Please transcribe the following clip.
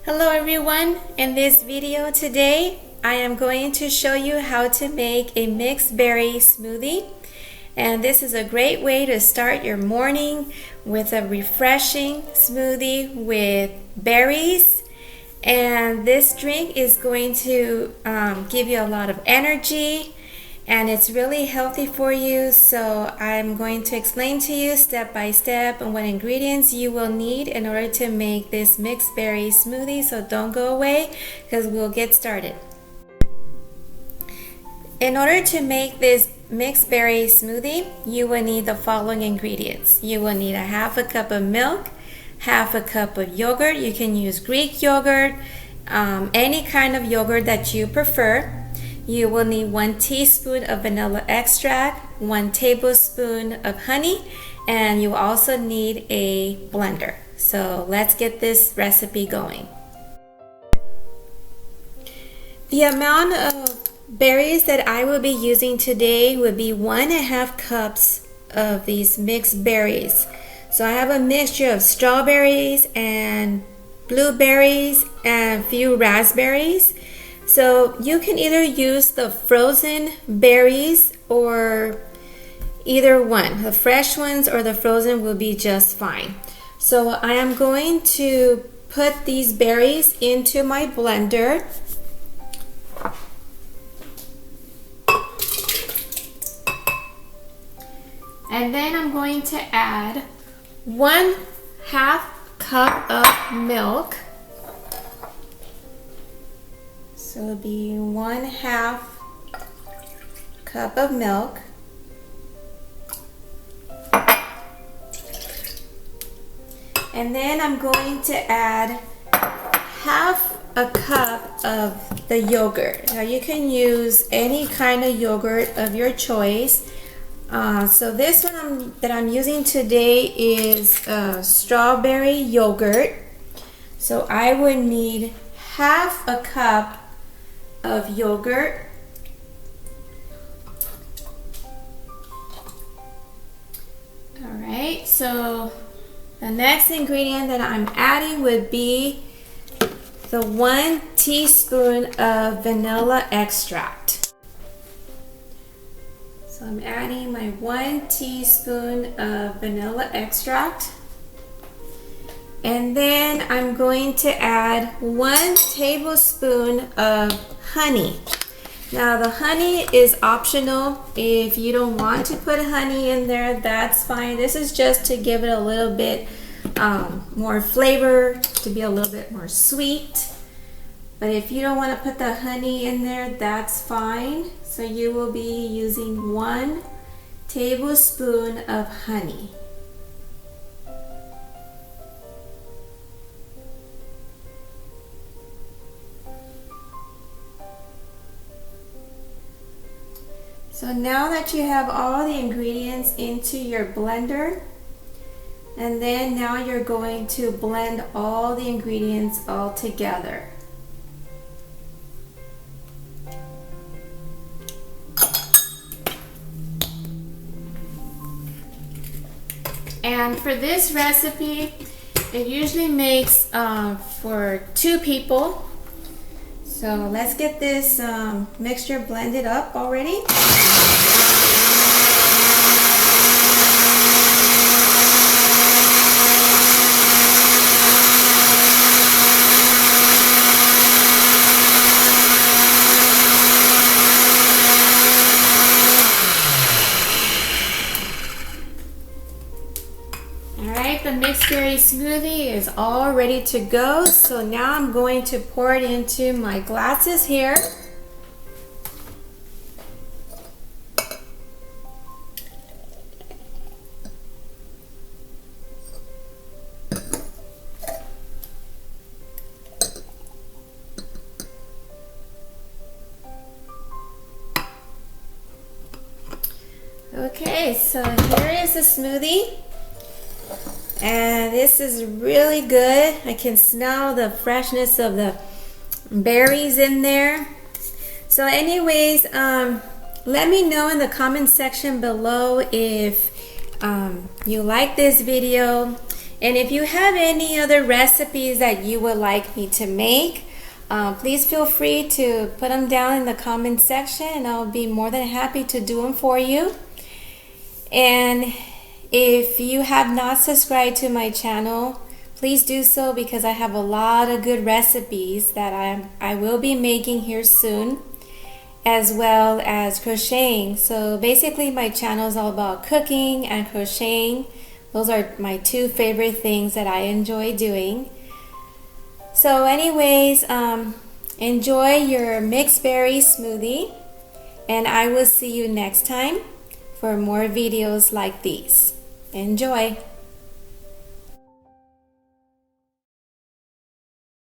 Hello everyone, in this video today I am going to show you how to make a mixed berry smoothie, and this is a great way to start your morning with a refreshing smoothie with berries. And this drink is going to give you a lot of energy, and it's really healthy for you. So I'm going to explain to you step by step on what ingredients you will need in order to make this mixed berry smoothie. So don't go away because we'll get started. In order to make this mixed berry smoothie, you will need the following ingredients. You will need a half a cup of milk, half a cup of yogurt. You can use Greek yogurt, any kind of yogurt that you prefer. You will need 1 teaspoon of vanilla extract, 1 tablespoon of honey, and you also need a blender. So let's get this recipe going. The amount of berries that I will be using today would be 1.5 cups of these mixed berries. So I have a mixture of strawberries and blueberries and a few raspberries. So you can either use the frozen berries or either one. The fresh ones or the frozen will be just fine. So I am going to put these berries into my blender. And then I'm going to add 1/2 cup of milk. So it'll be 1/2 cup of milk. And then I'm going to add 1/2 cup of the yogurt. Now you can use any kind of yogurt of your choice. So this one that I'm using today is strawberry yogurt. So I would need 1/2 cup of yogurt. Alright, so the next ingredient that I'm adding would be the 1 teaspoon of vanilla extract. So I'm adding my 1 teaspoon of vanilla extract. And then I'm going to add 1 tablespoon of honey. Now the honey is optional. If you don't want to put honey in there, that's fine. This is just to give it a little bit more flavor, to be a little bit more sweet. But if you don't want to put the honey in there, that's fine. So you will be using 1 tablespoon of honey. So now that you have all the ingredients into your blender, and then now you're going to blend all the ingredients all together. And for this recipe, it usually makes for 2 people. So let's get this mixture blended up already. Alright, the mixed berry smoothie is all ready to go. So now I'm going to pour it into my glasses here. Okay, so here is the smoothie. And this is really good. I can smell the freshness of the berries in there. So anyways, let me know in the comment section below if you like this video, And if you have any other recipes that you would like me to make, please feel free to put them down in the comment section and I'll be more than happy to do them for you. And if you have not subscribed to my channel, please do so, because I have a lot of good recipes that I will be making here soon, as well as crocheting. So basically my channel is all about cooking and crocheting. Those are my two favorite things that I enjoy doing. So anyways, enjoy your mixed berry smoothie, and I will see you next time for more videos like these. Enjoy!